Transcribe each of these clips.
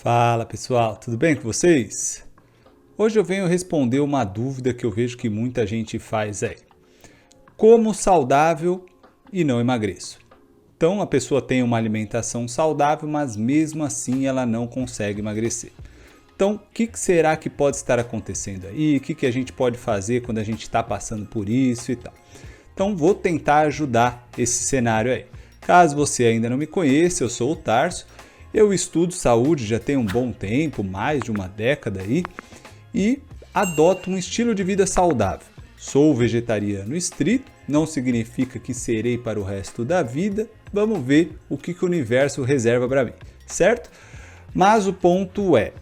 Fala pessoal, tudo bem com vocês? Hoje eu venho responder uma dúvida que eu vejo que muita gente faz aí. Como saudável e não emagreço? Então a pessoa tem uma alimentação saudável, mas mesmo assim ela não consegue emagrecer. Então, o que será que pode estar acontecendo aí? O que a gente pode fazer quando a gente está passando por isso e tal? Então, vou tentar ajudar esse cenário aí. Caso você ainda não me conheça, eu sou o Tarso. Eu estudo saúde já tem um bom tempo, mais de uma década aí, e adoto um estilo de vida saudável. Sou vegetariano estrito, não significa que serei para o resto da vida. Vamos ver o que o universo reserva para mim, certo? Mas o ponto é,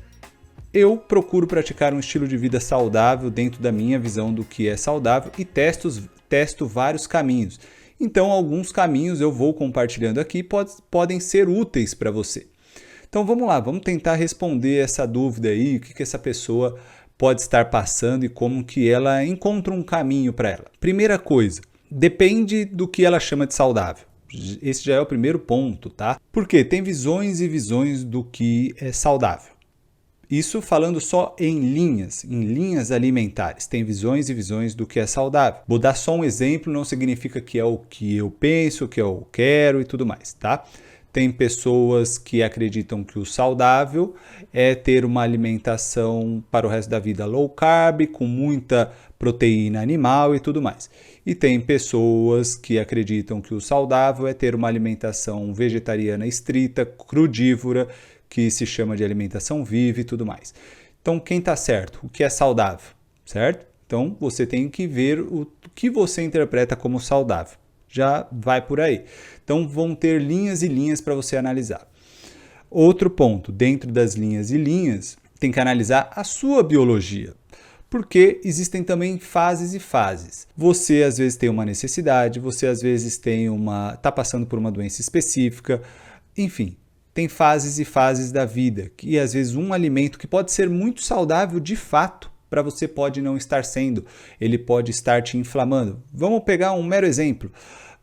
eu procuro praticar um estilo de vida saudável dentro da minha visão do que é saudável e testo vários caminhos. Então, alguns caminhos eu vou compartilhando aqui podem ser úteis para você. Então, vamos lá, vamos tentar responder essa dúvida aí, o que essa pessoa pode estar passando e como que ela encontra um caminho para ela. Primeira coisa, depende do que ela chama de saudável. Esse já é o primeiro ponto, tá? Porque tem visões e visões do que é saudável. Isso falando só em linhas alimentares. Tem visões e visões do que é saudável. Vou dar só um exemplo, não significa que é o que eu penso, o que eu quero e tudo mais, tá? Tem pessoas que acreditam que o saudável é ter uma alimentação para o resto da vida low carb, com muita proteína animal e tudo mais. E tem pessoas que acreditam que o saudável é ter uma alimentação vegetariana estrita, crudívora, que se chama de alimentação viva e tudo mais. Então, quem está certo? O que é saudável, certo? Então, você tem que ver o que você interpreta como saudável. Já vai por aí. Então, vão ter linhas e linhas para você analisar. Outro ponto, dentro das linhas e linhas, tem que analisar a sua biologia. Porque existem também fases e fases. Você às vezes tem uma necessidade, você às vezes está passando por uma doença específica, enfim. Tem fases e fases da vida, que às vezes um alimento que pode ser muito saudável de fato, para você pode não estar sendo, ele pode estar te inflamando. Vamos pegar um mero exemplo.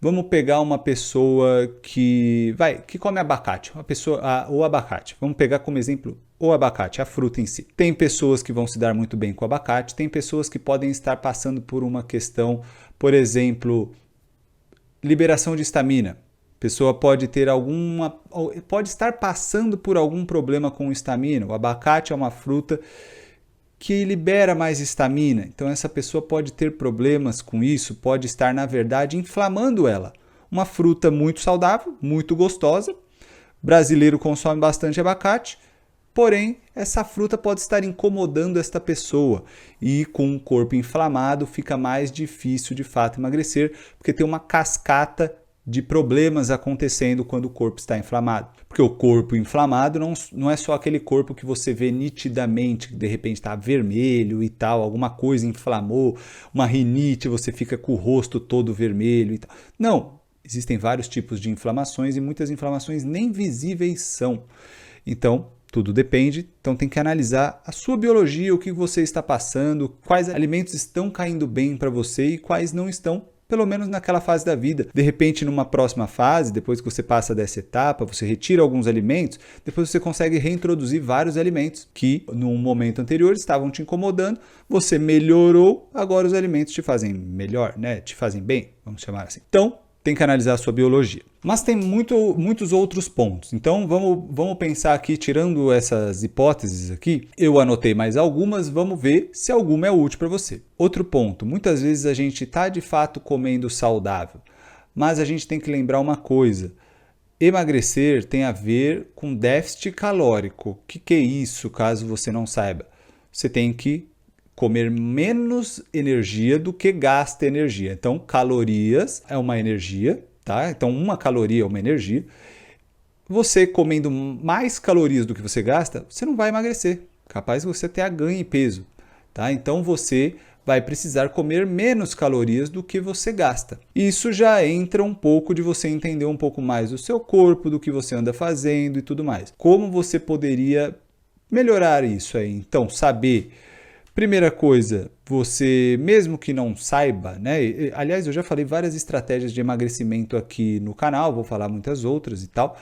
Vamos pegar uma pessoa que come abacate, o abacate. Vamos pegar como exemplo o abacate, a fruta em si. Tem pessoas que vão se dar muito bem com o abacate, tem pessoas que podem estar passando por uma questão, por exemplo, liberação de histamina. A pessoa pode estar passando por algum problema com histamina. O abacate é uma fruta que libera mais histamina. Então essa pessoa pode ter problemas com isso, pode estar, na verdade, inflamando ela. Uma fruta muito saudável, muito gostosa. O brasileiro consome bastante abacate, porém essa fruta pode estar incomodando esta pessoa. E com o corpo inflamado fica mais difícil de fato emagrecer, porque tem uma cascata de problemas acontecendo quando o corpo está inflamado. Porque o corpo inflamado não é só aquele corpo que você vê nitidamente, que de repente está vermelho e tal, alguma coisa inflamou, uma rinite, você fica com o rosto todo vermelho e tal. Não, existem vários tipos de inflamações e muitas inflamações nem visíveis são. Então, tudo depende, então tem que analisar a sua biologia, o que você está passando, quais alimentos estão caindo bem para você e quais não estão, pelo menos naquela fase da vida. De repente, numa próxima fase, depois que você passa dessa etapa, você retira alguns alimentos, depois você consegue reintroduzir vários alimentos que, num momento anterior, estavam te incomodando, você melhorou, agora os alimentos te fazem melhor, né? Te fazem bem, vamos chamar assim. Então, tem que analisar a sua biologia. Mas tem muitos outros pontos. Então, vamos pensar aqui, tirando essas hipóteses aqui, eu anotei mais algumas, vamos ver se alguma é útil para você. Outro ponto, muitas vezes a gente está de fato comendo saudável, mas a gente tem que lembrar uma coisa, emagrecer tem a ver com déficit calórico. O que é isso, caso você não saiba? Você tem que comer menos energia do que gasta energia. Então, calorias é uma energia, tá? Então, uma caloria é uma energia. Você comendo mais calorias do que você gasta, você não vai emagrecer. Capaz de você ter ganho em peso, tá? Então, você vai precisar comer menos calorias do que você gasta. Isso já entra um pouco de você entender um pouco mais do seu corpo, do que você anda fazendo e tudo mais. Como você poderia melhorar isso aí? Então, saber. Primeira coisa, você, mesmo que não saiba, né? Aliás, eu já falei várias estratégias de emagrecimento aqui no canal, vou falar muitas outras e tal,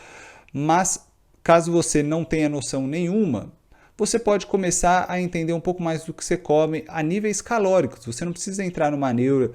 mas caso você não tenha noção nenhuma, você pode começar a entender um pouco mais do que você come a níveis calóricos. Você não precisa entrar numa neura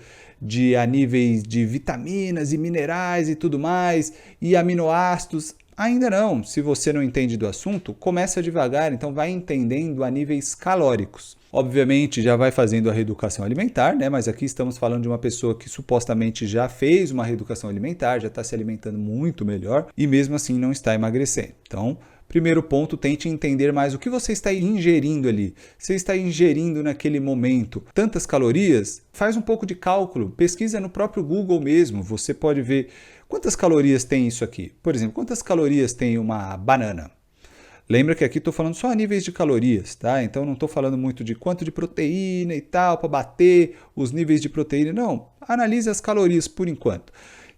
a níveis de vitaminas e minerais e tudo mais, e aminoácidos. Ainda não. Se você não entende do assunto, começa devagar, então vai entendendo a níveis calóricos. Obviamente já vai fazendo a reeducação alimentar, né? Mas aqui estamos falando de uma pessoa que supostamente já fez uma reeducação alimentar, já está se alimentando muito melhor e mesmo assim não está emagrecendo. Então, primeiro ponto, tente entender mais o que você está ingerindo ali. Você está ingerindo naquele momento tantas calorias? Faz um pouco de cálculo, pesquisa no próprio Google mesmo. Você pode ver quantas calorias tem isso aqui. Por exemplo, quantas calorias tem uma banana? Lembra que aqui estou falando só a níveis de calorias, tá? Então não estou falando muito de quanto de proteína e tal, para bater os níveis de proteína. Não, analise as calorias por enquanto.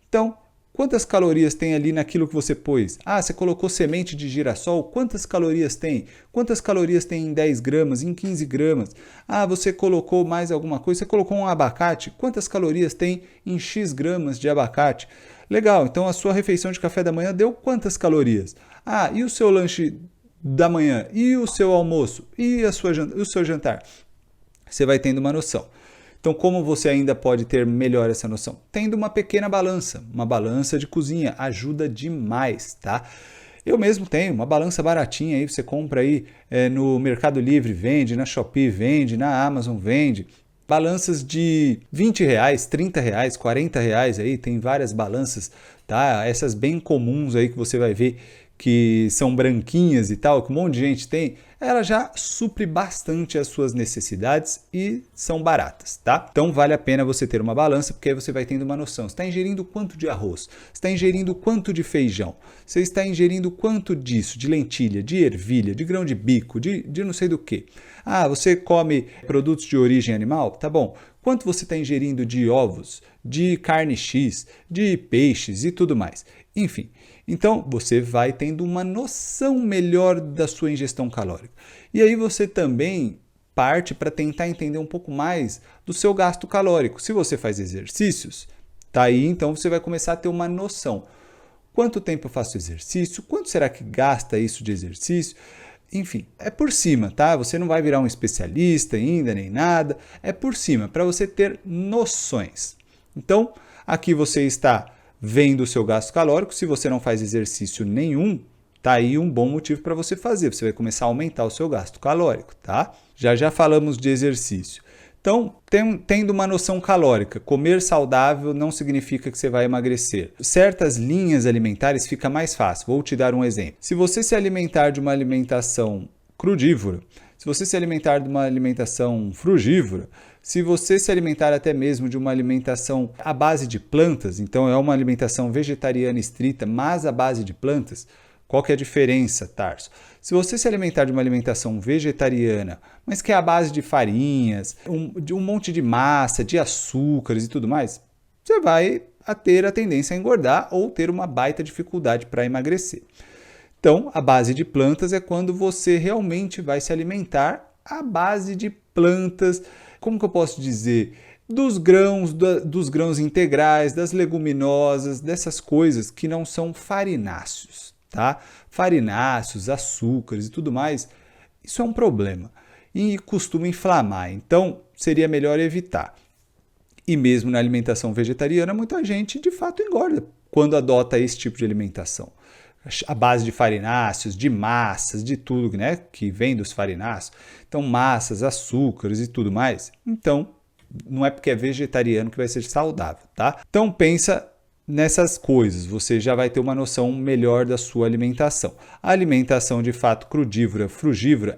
Então, quantas calorias tem ali naquilo que você pôs? Ah, você colocou semente de girassol, quantas calorias tem? Quantas calorias tem em 10 gramas, em 15 gramas? Ah, você colocou mais alguma coisa, você colocou um abacate, quantas calorias tem em X gramas de abacate? Legal, então a sua refeição de café da manhã deu quantas calorias? Ah, e o seu lanche da manhã? E o seu almoço? E o seu jantar? Você vai tendo uma noção. Então, como você ainda pode ter melhor essa noção? Tendo uma pequena balança, uma balança de cozinha, ajuda demais, tá? Eu mesmo tenho uma balança baratinha aí, você compra aí no Mercado Livre, vende, na Shopee vende, na Amazon vende. Balanças de R$20, R$30, R$40 aí, tem várias balanças, tá? Essas bem comuns aí que você vai ver que são branquinhas e tal, que um monte de gente tem, ela já supre bastante as suas necessidades e são baratas, tá? Então vale a pena você ter uma balança, porque aí você vai tendo uma noção. Você está ingerindo quanto de arroz? Você está ingerindo quanto de feijão? Você está ingerindo quanto disso? De lentilha, de ervilha, de grão de bico, de não sei do que. Ah, você come produtos de origem animal? Tá bom. Quanto você está ingerindo de ovos, de carne X, de peixes e tudo mais? Enfim, então você vai tendo uma noção melhor da sua ingestão calórica. E aí você também parte para tentar entender um pouco mais do seu gasto calórico. Se você faz exercícios, tá aí, então você vai começar a ter uma noção. Quanto tempo eu faço exercício? Quanto será que gasta isso de exercício? Enfim, é por cima, tá? Você não vai virar um especialista ainda, nem nada. É por cima, para você ter noções. Então, aqui você está vendo o seu gasto calórico. Se você não faz exercício nenhum, tá aí um bom motivo para você fazer. Você vai começar a aumentar o seu gasto calórico, tá? Já falamos de exercício. Então, tendo uma noção calórica, comer saudável não significa que você vai emagrecer. Certas linhas alimentares fica mais fácil. Vou te dar um exemplo. Se você se alimentar de uma alimentação crudívora, se você se alimentar de uma alimentação frugívora, se você se alimentar até mesmo de uma alimentação à base de plantas, então é uma alimentação vegetariana estrita, mas à base de plantas, qual que é a diferença, Tarso? Se você se alimentar de uma alimentação vegetariana, mas que é à base de farinhas, de um monte de massa, de açúcares e tudo mais, você vai ter a tendência a engordar ou ter uma baita dificuldade para emagrecer. Então, a base de plantas é quando você realmente vai se alimentar à base de plantas, como que eu posso dizer? Dos grãos integrais, das leguminosas, dessas coisas que não são farináceos, tá? Farináceos, açúcares e tudo mais, isso é um problema e costuma inflamar, então seria melhor evitar. E mesmo na alimentação vegetariana, muita gente de fato engorda quando adota esse tipo de alimentação. A base de farináceos, de massas, de tudo, né, que vem dos farináceos. Então, massas, açúcares e tudo mais. Então, não é porque é vegetariano que vai ser saudável, tá? Então, pensa nessas coisas, você já vai ter uma noção melhor da sua alimentação. A alimentação, de fato, crudívora, frugívora,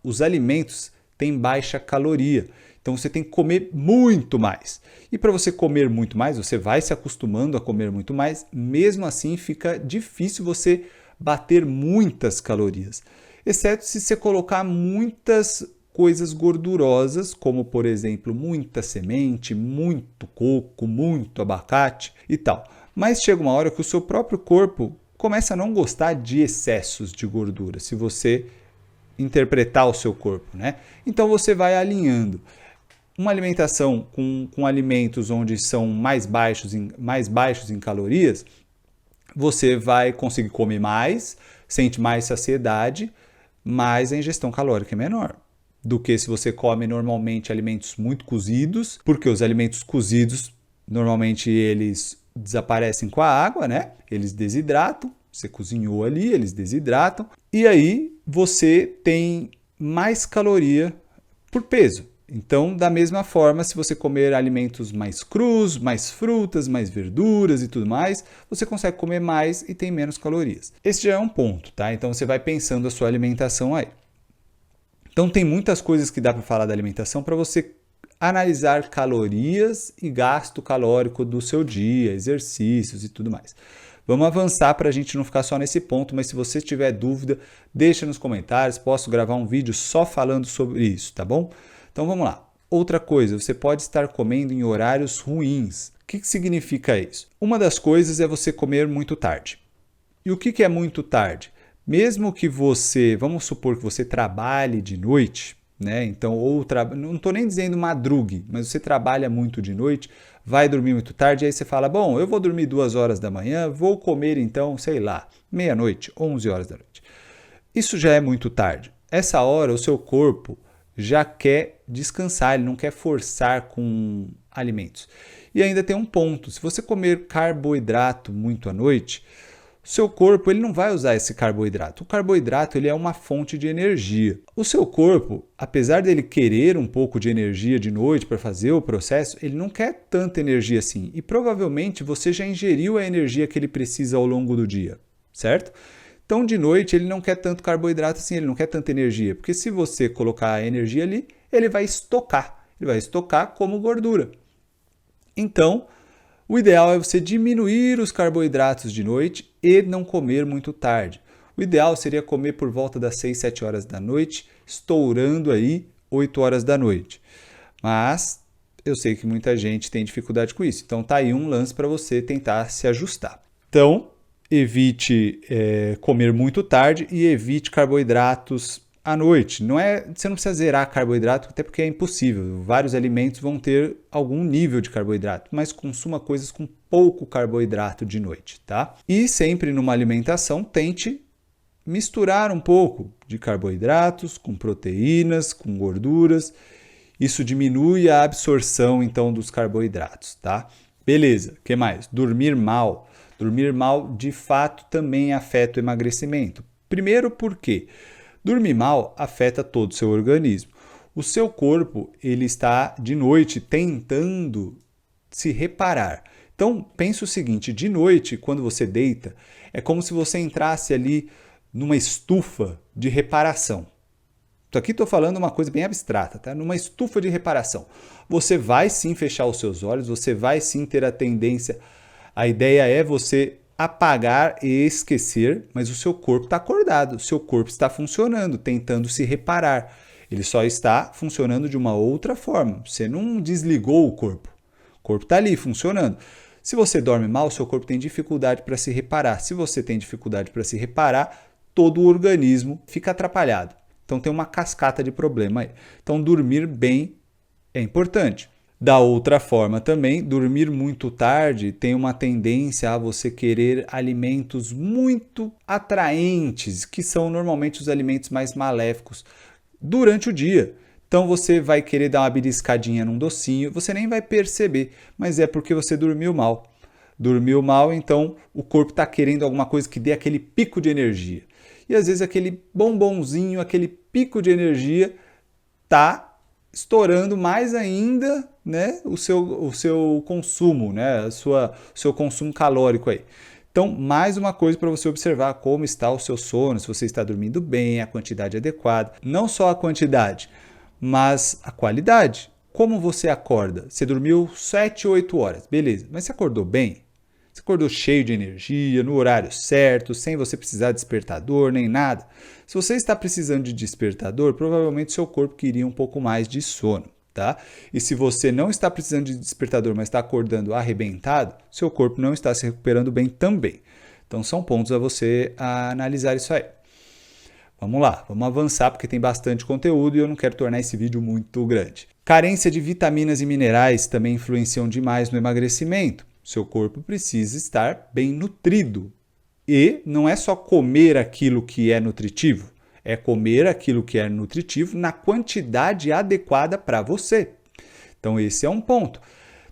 os alimentos têm baixa caloria. Então você tem que comer muito mais. E para você comer muito mais, você vai se acostumando a comer muito mais, mesmo assim fica difícil você bater muitas calorias. Exceto se você colocar muitas coisas gordurosas, como por exemplo, muita semente, muito coco, muito abacate e tal. Mas chega uma hora que o seu próprio corpo começa a não gostar de excessos de gordura, se você interpretar o seu corpo, né? Então você vai alinhando. Uma alimentação com alimentos onde são mais baixos em calorias você vai conseguir comer mais, sente mais saciedade, mas a ingestão calórica é menor do que se você come normalmente alimentos muito cozidos, porque os alimentos cozidos, normalmente eles desaparecem com a água, né? Eles desidratam, você cozinhou ali, eles desidratam, e aí você tem mais caloria por peso. Então, da mesma forma, se você comer alimentos mais crus, mais frutas, mais verduras e tudo mais, você consegue comer mais e tem menos calorias. Esse já é um ponto, tá? Então, você vai pensando a sua alimentação aí. Então, tem muitas coisas que dá para falar da alimentação para você analisar calorias e gasto calórico do seu dia, exercícios e tudo mais. Vamos avançar para a gente não ficar só nesse ponto, mas se você tiver dúvida, deixa nos comentários, posso gravar um vídeo só falando sobre isso, tá bom? Então vamos lá. Outra coisa, você pode estar comendo em horários ruins. O que significa isso? Uma das coisas é você comer muito tarde. E o que é muito tarde? Mesmo que você, vamos supor que você trabalhe de noite, né? Então, não estou nem dizendo madrugue, mas você trabalha muito de noite, vai dormir muito tarde, aí você fala, bom, eu vou dormir 2 horas da manhã, vou comer então, sei lá, meia-noite, 11 horas da noite. Isso já é muito tarde. Essa hora, o seu corpo já quer descansar, ele não quer forçar com alimentos. E ainda tem um ponto, se você comer carboidrato muito à noite, o seu corpo ele não vai usar esse carboidrato. O carboidrato ele é uma fonte de energia. O seu corpo, apesar dele querer um pouco de energia de noite para fazer o processo, ele não quer tanta energia assim. E provavelmente você já ingeriu a energia que ele precisa ao longo do dia, certo? Então, de noite, ele não quer tanto carboidrato assim, ele não quer tanta energia. Porque se você colocar a energia ali, ele vai estocar. Ele vai estocar como gordura. Então, o ideal é você diminuir os carboidratos de noite e não comer muito tarde. O ideal seria comer por volta das 6, 7 horas da noite, estourando aí 8 horas da noite. Mas eu sei que muita gente tem dificuldade com isso. Então, tá aí um lance para você tentar se ajustar. Então, evite comer muito tarde e evite carboidratos à noite. Você não precisa zerar carboidrato, até porque é impossível. Vários alimentos vão ter algum nível de carboidrato, mas consuma coisas com pouco carboidrato de noite, tá? E sempre numa alimentação, tente misturar um pouco de carboidratos com proteínas, com gorduras. Isso diminui a absorção, então, dos carboidratos, tá? Beleza, o que mais? Dormir mal. Dormir mal, de fato, também afeta o emagrecimento. Primeiro porque dormir mal afeta todo o seu organismo. O seu corpo ele está de noite tentando se reparar. Então, pensa o seguinte, de noite, quando você deita, é como se você entrasse ali numa estufa de reparação. Aqui estou falando uma coisa bem abstrata, tá? Numa estufa de reparação. Você vai sim fechar os seus olhos, você vai sim ter a tendência. A ideia é você apagar e esquecer, mas o seu corpo está acordado, o seu corpo está funcionando, tentando se reparar. Ele só está funcionando de uma outra forma. Você não desligou o corpo está ali funcionando. Se você dorme mal, o seu corpo tem dificuldade para se reparar. Se você tem dificuldade para se reparar, todo o organismo fica atrapalhado. Então tem uma cascata de problema aí. Então dormir bem é importante. Da outra forma também, dormir muito tarde tem uma tendência a você querer alimentos muito atraentes, que são normalmente os alimentos mais maléficos, durante o dia. Então você vai querer dar uma beliscadinha num docinho, você nem vai perceber, mas é porque você dormiu mal. Dormiu mal, então o corpo está querendo alguma coisa que dê aquele pico de energia. E às vezes aquele bombonzinho, aquele pico de energia está estourando mais ainda, né, o seu consumo, né, o seu consumo calórico aí. Então, mais uma coisa para você observar como está o seu sono, se você está dormindo bem, a quantidade adequada. Não só a quantidade, mas a qualidade. Como você acorda? Você dormiu 7, 8 horas, beleza, mas você acordou bem? Você acordou cheio de energia, no horário certo, sem você precisar de despertador nem nada. Se você está precisando de despertador, provavelmente seu corpo queria um pouco mais de sono, tá? E se você não está precisando de despertador, mas está acordando arrebentado, seu corpo não está se recuperando bem também. Então são pontos a você analisar isso aí. Vamos lá, vamos avançar porque tem bastante conteúdo e eu não quero tornar esse vídeo muito grande. Carência de vitaminas e minerais também influenciam demais no emagrecimento. Seu corpo precisa estar bem nutrido E não é só comer aquilo que é nutritivo, é comer aquilo que é nutritivo na quantidade adequada para você. Então esse é um ponto.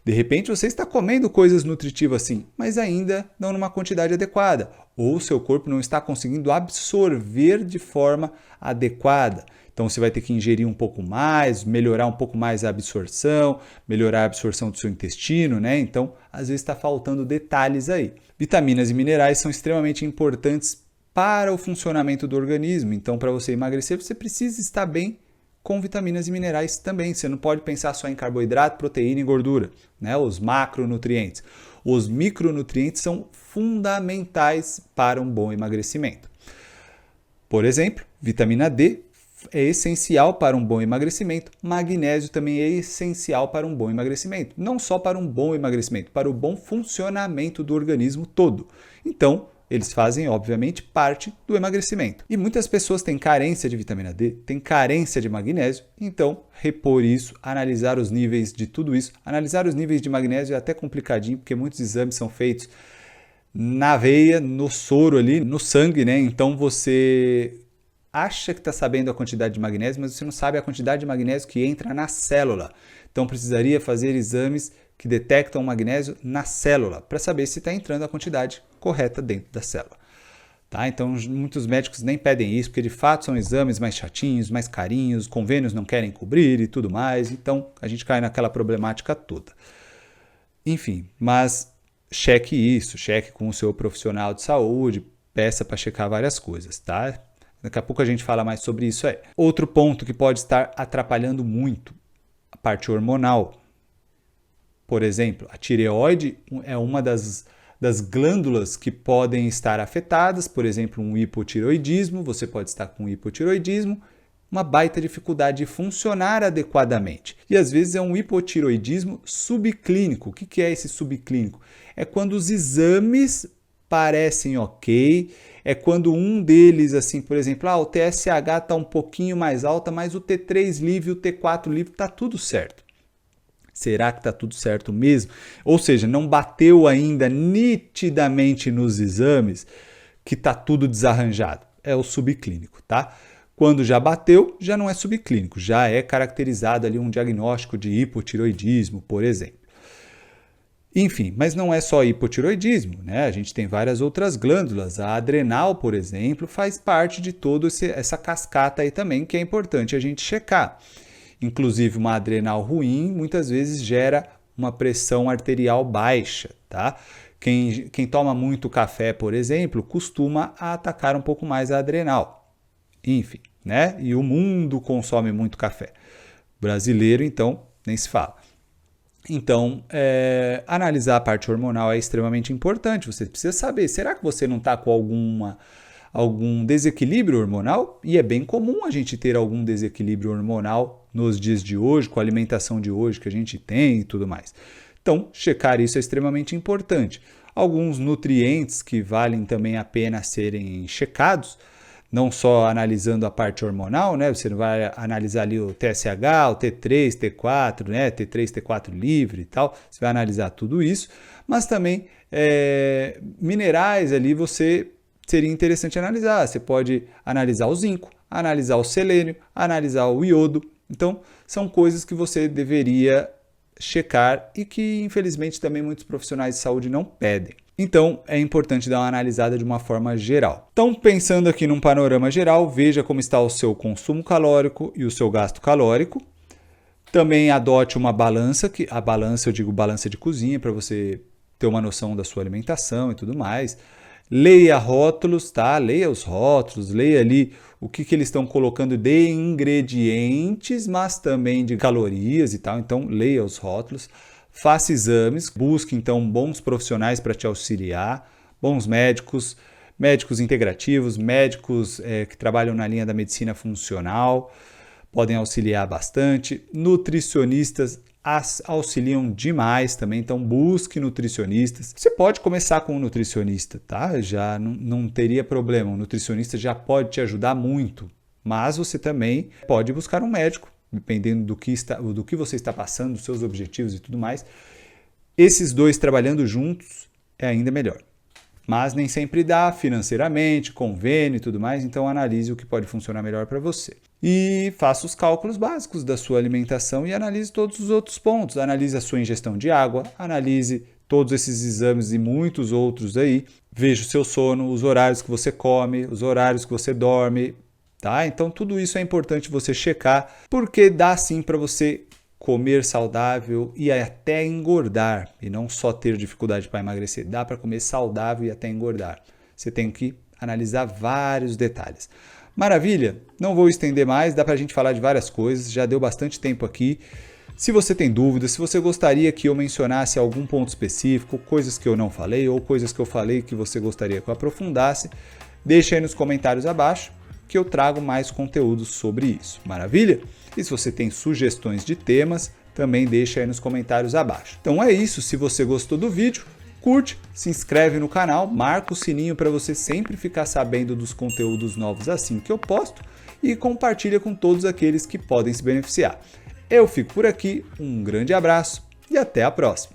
De repente você está comendo coisas nutritivas sim, mas ainda não numa quantidade adequada, ou seu corpo não está conseguindo absorver de forma adequada. Então você vai ter que ingerir um pouco mais, melhorar um pouco mais a absorção, melhorar a absorção do seu intestino, né? Então, às vezes está faltando detalhes aí. Vitaminas e minerais são extremamente importantes para o funcionamento do organismo. Então, para você emagrecer, você precisa estar bem com vitaminas e minerais também. Você não pode pensar só em carboidrato, proteína e gordura, né? Os macronutrientes. Os micronutrientes são fundamentais para um bom emagrecimento. Por exemplo, vitamina D é essencial para um bom emagrecimento. Magnésio também é essencial para um bom emagrecimento. Não só para um bom emagrecimento, para o bom funcionamento do organismo todo. Então, eles fazem, obviamente, parte do emagrecimento. E muitas pessoas têm carência de vitamina D, têm carência de magnésio, então repor isso, analisar os níveis de tudo isso. Analisar os níveis de magnésio é até complicadinho, porque muitos exames são feitos na veia, no soro ali, no sangue, né? Então você acha que está sabendo a quantidade de magnésio, mas você não sabe a quantidade de magnésio que entra na célula. Então precisaria fazer exames que detectam o magnésio na célula para saber se está entrando a quantidade correta dentro da célula. Tá? Então muitos médicos nem pedem isso, porque de fato são exames mais chatinhos, mais carinhos, convênios não querem cobrir e tudo mais. Então a gente cai naquela problemática toda. Enfim, mas cheque isso, cheque com o seu profissional de saúde, peça para checar várias coisas, tá? Daqui a pouco a gente fala mais sobre isso aí. Outro ponto que pode estar atrapalhando muito a parte hormonal. Por exemplo, a tireoide é uma das glândulas que podem estar afetadas. Por exemplo, um hipotireoidismo. Você pode estar com hipotireoidismo, uma baita dificuldade de funcionar adequadamente. E às vezes é um hipotireoidismo subclínico. O que é esse subclínico? É quando os exames parecem ok, é quando um deles, assim, por exemplo, o TSH está um pouquinho mais alta, mas o T3 livre e o T4 livre está tudo certo. Será que está tudo certo mesmo? Ou seja, não bateu ainda nitidamente nos exames que está tudo desarranjado. É o subclínico, tá? Quando já bateu, já não é subclínico, já é caracterizado ali um diagnóstico de hipotireoidismo, por exemplo. Enfim, mas não é só hipotireoidismo, né? A gente tem várias outras glândulas. A adrenal, por exemplo, faz parte de toda essa cascata aí também, que é importante a gente checar. Inclusive, uma adrenal ruim muitas vezes gera uma pressão arterial baixa, tá? Quem toma muito café, por exemplo, costuma atacar um pouco mais a adrenal. Enfim, né? E o mundo consome muito café. Brasileiro, então, nem se fala. Então, analisar a parte hormonal é extremamente importante. Você precisa saber, será que você não está com algum desequilíbrio hormonal? E é bem comum a gente ter algum desequilíbrio hormonal nos dias de hoje, com a alimentação de hoje que a gente tem e tudo mais. Então, checar isso é extremamente importante. Alguns nutrientes que valem também a pena serem checados, não só analisando a parte hormonal, né? Você vai analisar ali o TSH, o T3, T4, né? T3, T4 livre e tal. Você vai analisar tudo isso, mas também minerais ali seria interessante analisar. Você pode analisar o zinco, analisar o selênio, analisar o iodo. Então, são coisas que você deveria checar e que, infelizmente, também muitos profissionais de saúde não pedem. Então, é importante dar uma analisada de uma forma geral. Então, pensando aqui num panorama geral, veja como está o seu consumo calórico e o seu gasto calórico. Também adote uma balança, eu digo balança de cozinha, para você ter uma noção da sua alimentação e tudo mais. Leia rótulos, tá? Leia os rótulos, leia ali o que eles estão colocando de ingredientes, mas também de calorias e tal. Então, leia os rótulos. Faça exames, busque então bons profissionais para te auxiliar, bons médicos, médicos integrativos, médicos que trabalham na linha da medicina funcional, podem auxiliar bastante. Nutricionistas auxiliam demais também, então busque nutricionistas. Você pode começar com um nutricionista, tá? Já não teria problema, um nutricionista já pode te ajudar muito, mas você também pode buscar um médico, dependendo do que você está passando, dos seus objetivos e tudo mais. Esses dois trabalhando juntos é ainda melhor. Mas nem sempre dá financeiramente, convênio e tudo mais, então analise o que pode funcionar melhor para você. E faça os cálculos básicos da sua alimentação e analise todos os outros pontos. Analise a sua ingestão de água, analise todos esses exames e muitos outros aí. Veja o seu sono, os horários que você come, os horários que você dorme, tá? Então tudo isso é importante você checar, porque dá sim para você comer saudável e até engordar, e não só ter dificuldade para emagrecer, dá para comer saudável e até engordar. Você tem que analisar vários detalhes. Maravilha? Não vou estender mais, dá para a gente falar de várias coisas, já deu bastante tempo aqui. Se você tem dúvidas, se você gostaria que eu mencionasse algum ponto específico, coisas que eu não falei ou coisas que eu falei que você gostaria que eu aprofundasse, deixa aí nos comentários abaixo que eu trago mais conteúdos sobre isso. Maravilha? E se você tem sugestões de temas, também deixa aí nos comentários abaixo. Então é isso, se você gostou do vídeo, curte, se inscreve no canal, marca o sininho para você sempre ficar sabendo dos conteúdos novos assim que eu posto e compartilha com todos aqueles que podem se beneficiar. Eu fico por aqui, um grande abraço e até a próxima!